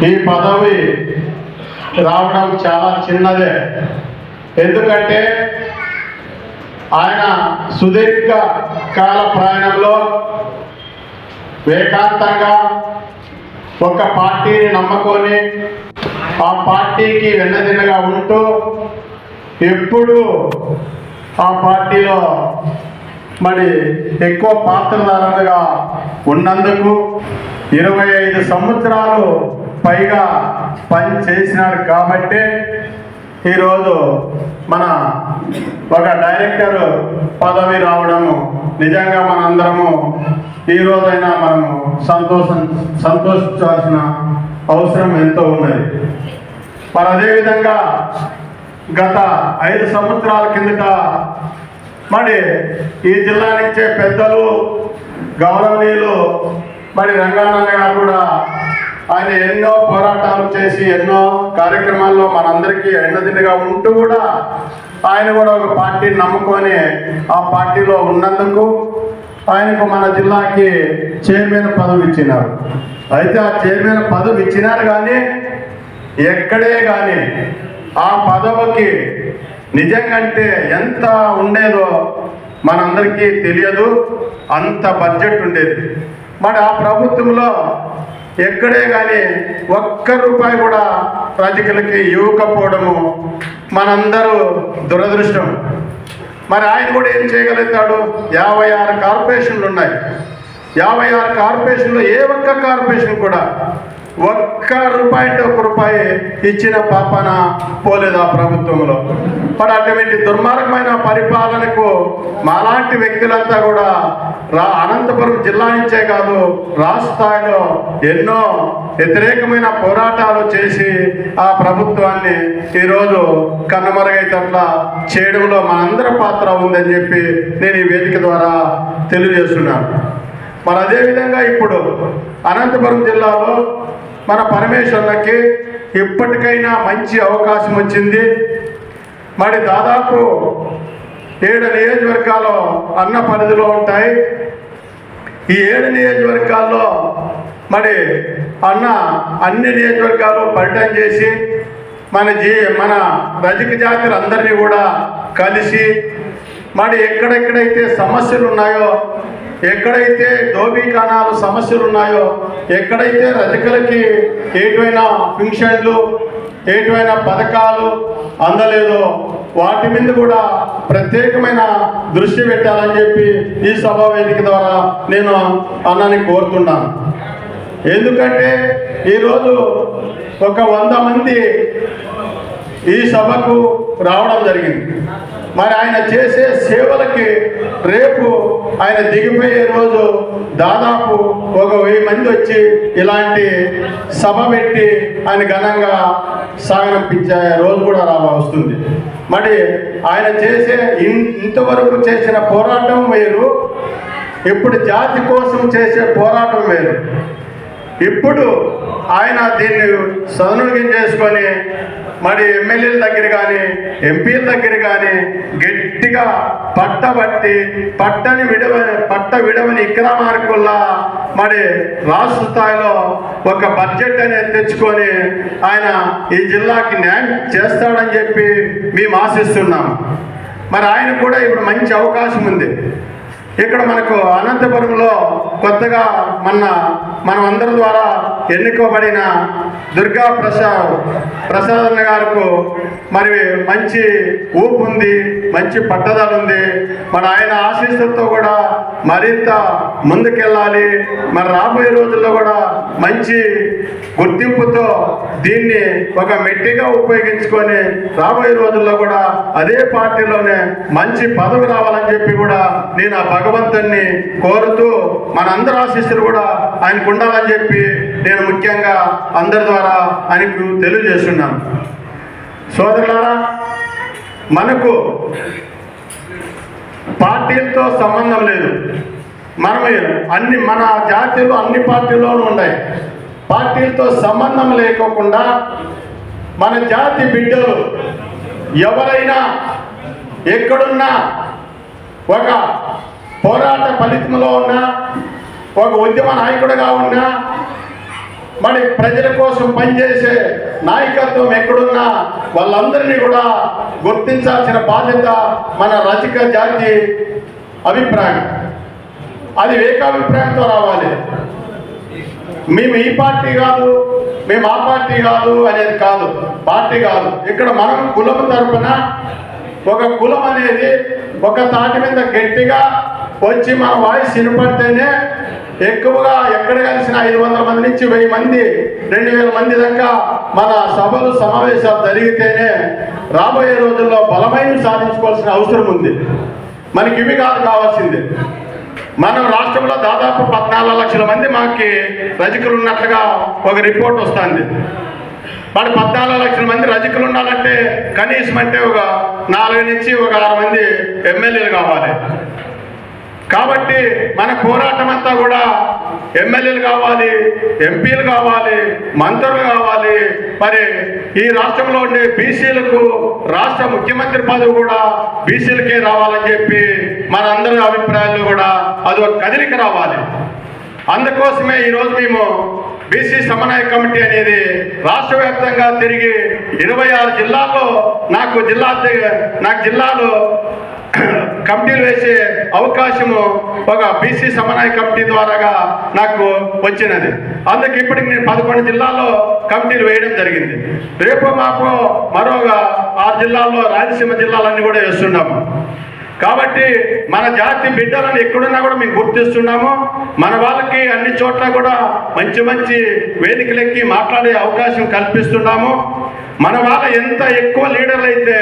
ఈ పదవి రావడం చాలా చిన్నదే. ఎందుకంటే ఆయన సుదీర్ఘ కాల ప్రయాణంలో ఏకాంతంగా ఒక పార్టీని నమ్ముకొని ఆ పార్టీకి వెన్నదిన్నగా ఉంటూ ఎప్పుడు ఆ పార్టీలో మరి ఎక్కువ పాత్రధారులుగా ఉన్నందుకు 25 సంవత్సరాలు పైగా పని చేసినాడు. కాబట్టి ఈరోజు మన ఒక డైరెక్టర్ పదవి రావడము నిజంగా మనందరము ఈరోజైనా మనము సంతోషించాల్సిన అవసరం ఎంతో ఉన్నది. మరి అదేవిధంగా గత 5 సంవత్సరాల కిందట మరి ఈ జిల్లా నుంచే పెద్దలు గౌరవనీయులు మరి రంగనాన్న గారు కూడా ఆయన ఎన్నో పోరాటాలు చేసి ఎన్నో కార్యక్రమాల్లో మనందరికీ ఎన్నదిండిగా ఉంటూ కూడా ఆయన కూడా ఒక పార్టీని నమ్ముకొని ఆ పార్టీలో ఉన్నందుకు ఆయనకు మన జిల్లాకి చైర్మన్ పదవి ఇచ్చినారు. అయితే ఆ చైర్మన్ పదవి ఇచ్చినారు కానీ ఎక్కడే కానీ ఆ పదవికి నిజంగంటే ఎంత ఉండేదో మనందరికీ తెలియదు. అంత బడ్జెట్ ఉండేది. మరి ఆ ప్రభుత్వంలో ఎక్కడే కానీ ఒక్క రూపాయి కూడా ప్రజలకి ఇవ్వకపోవడము మనందరూ దురదృష్టం. మరి ఆయన కూడా ఏం చేయగలుగుతాడు? 56 కార్పొరేషన్లు ఉన్నాయి. 56 కార్పొరేషన్లో ఏ ఒక్క కార్పొరేషన్ కూడా ఒక్క రూపాయి ఇచ్చిన పాపన పోలేదు ఆ ప్రభుత్వంలో. మరి అటువంటి దుర్మార్గమైన పరిపాలనకు మాలాంటి వ్యక్తులంతా కూడా అనంతపురం జిల్లా నుంచే కాదు రాష్ట్ర స్థాయిలో ఎన్నో వ్యతిరేకమైన పోరాటాలు చేసి ఆ ప్రభుత్వాన్ని ఈరోజు కన్నుమరుగైతట్లా చేయడంలో మనందరి పాత్ర ఉందని చెప్పి నేను ఈ వేదిక ద్వారా తెలియజేస్తున్నాను. మరి అదేవిధంగా ఇప్పుడు అనంతపురం జిల్లాలో మన పరమేశ్వరులకి ఇప్పటికైనా మంచి అవకాశం వచ్చింది. మరి దాదాపు 7 నియోజకవర్గాలు అన్న పరిధిలో ఉంటాయి. ఈ 7 నియోజకవర్గాల్లో మరి అన్న అన్ని నియోజకవర్గాలు పర్యటన చేసి మన రజక జాతులందరినీ కూడా కలిసి మరి ఎక్కడెక్కడైతే సమస్యలు ఉన్నాయో, ఎక్కడైతే దోబీఖానాలు సమస్యలు ఉన్నాయో, ఎక్కడైతే రజకులకి ఏటువైనా పింఛన్లు ఏటువైనా పథకాలు అందలేదో వాటి మీద కూడా ప్రత్యేకమైన దృష్టి పెట్టాలని చెప్పి ఈ సభా వేదిక ద్వారా నేను అన్నని కోరుతున్నాను. ఎందుకంటే ఈరోజు ఒక 100 మంది ఈ సభకు రావడం జరిగింది. మరి ఆయన చేసే సేవలకి రేపు ఆయన దిగిపోయే రోజు దాదాపు ఒక 1000 మంది వచ్చి ఇలాంటి సభ పెట్టి ఆయన ఘనంగా సాగనంపించే రోజు కూడా వస్తుంది. మరి ఆయన చేసే ఇంతవరకు చేసిన పోరాటం వేరు, ఇప్పుడు జాతి కోసం చేసే పోరాటం వేరు. ఇప్పుడు ఆయన దీన్ని సదునుగం చేసుకొని మరి ఎమ్మెల్యేల దగ్గర కానీ ఎంపీల దగ్గర కానీ గట్టిగా పట్టబట్టి పట్ట విడవని ఇక్రమార్కుల్లా మరి రాష్ట్ర స్థాయిలో ఒక బడ్జెట్ అనేది తెచ్చుకొని ఆయన ఈ జిల్లాకి న్యాయం చేస్తాడని చెప్పి మేము ఆశిస్తున్నాం. మరి ఆయన కూడా ఇప్పుడు మంచి అవకాశం ఉంది. ఇక్కడ మనకు అనంతపురంలో కొత్తగా మనం అందరి ద్వారా ఎన్నుకోబడిన దుర్గా ప్రసాద్ గారికి మరి మంచి ఊపు ఉంది, మంచి పట్టుదల ఉంది. మరి ఆయన ఆశీస్సులతో కూడా మరింత ముందుకెళ్ళాలి. మరి రాబోయే రోజుల్లో కూడా మంచి గుర్తింపుతో దీన్ని ఒక మెట్టిగా ఉపయోగించుకొని రాబోయే రోజుల్లో కూడా అదే పార్టీలోనే మంచి పదవి రావాలని చెప్పి కూడా నేను ఆ భగవంతుని కోరుతూ మనందరి ఆశీస్సులు కూడా ఆయనకు ఉండాలని చెప్పి నేను ముఖ్యంగా అందరి ద్వారా ఆయనకు తెలియజేస్తున్నాను. సోదరులారా, మనకు పార్టీలతో సంబంధం లేదు. మన జాతీయులు అన్ని పార్టీల్లోనూ ఉన్నాయి. పార్టీలతో సంబంధం లేకోకుండా మన జాతి బిడ్డలు ఎవరైనా ఎక్కడున్నా ఒక పోరాట ఫలితంలో ఉన్నా, ఒక ఉద్యమ నాయకుడిగా ఉన్నా, మరి ప్రజల కోసం పనిచేసే నాయకత్వం ఎక్కడున్నా వాళ్ళందరినీ కూడా గుర్తించాల్సిన బాధ్యత మన రజక జాతి అభిప్రాయం. అది ఏకాభిప్రాయంతో రావాలి. మేము ఈ పార్టీ కాదు, మేము ఆ పార్టీ కాదు అనేది కాదు, పార్టీ కాదు. ఇక్కడ మనం కులం తరపున ఒక కులం అనేది ఒక తాటి మీద గట్టిగా వచ్చి మన వాయిస్ వినపడితేనే ఎక్కువగా ఎక్కడ కలిసిన 500 మంది నుంచి 1000 మంది 2000 మంది దాకా మన సభలు సమావేశాలు జరిగితేనే రాబోయే రోజుల్లో బలమైన సాధించుకోవాల్సిన అవసరం ఉంది. మనకి ఇవి కాదు కావాల్సింది. మనం రాష్ట్రంలో దాదాపు 14 లక్షల మంది మాకి రజకులు ఉన్నట్లుగా ఒక రిపోర్ట్ వస్తుంది. మరి 14 లక్షల మంది రజకులు ఉండాలంటే కనీసం అంటే ఒక 4 నుంచి ఒక 6 మంది ఎమ్మెల్యేలు కావాలి. కాబట్టి మన పోరాటం అంతా కూడా ఎమ్మెల్యేలు కావాలి, ఎంపీలు కావాలి, మంత్రులు కావాలి. మరి ఈ రాష్ట్రంలో ఉండే బీసీలకు రాష్ట్ర ముఖ్యమంత్రి పదవి కూడా బీసీలకే రావాలని చెప్పి మన అందరి అభిప్రాయాల్లో కూడా అది ఒక కదలిక రావాలి. అందుకోసమే ఈరోజు మేము బీసీ సమన్వయ కమిటీ అనేది రాష్ట్ర వ్యాప్తంగా తిరిగి 26 జిల్లాల్లో నాకు జిల్లాలో కమిటీలు వేసే అవకాశము ఒక బీసీ సమన్వయ కమిటీ ద్వారాగా నాకు వచ్చినది. అందుకే ఇప్పటికి నేను 11 జిల్లాల్లో కమిటీలు వేయడం జరిగింది. రేపు మాకు మరోగా 6 జిల్లాల్లో రాయలసీమ జిల్లాలన్నీ కూడా వేస్తున్నాము. కాబట్టి మన జాతి బిడ్డలను ఎక్కడున్నా కూడా మేము గుర్తిస్తున్నాము. మన వాళ్ళకి అన్ని చోట్ల కూడా మంచి మంచి వేదికలెక్కి మాట్లాడే అవకాశం కల్పిస్తున్నాము. మన వాళ్ళ ఎంత ఎక్కువ లీడర్లు అయితే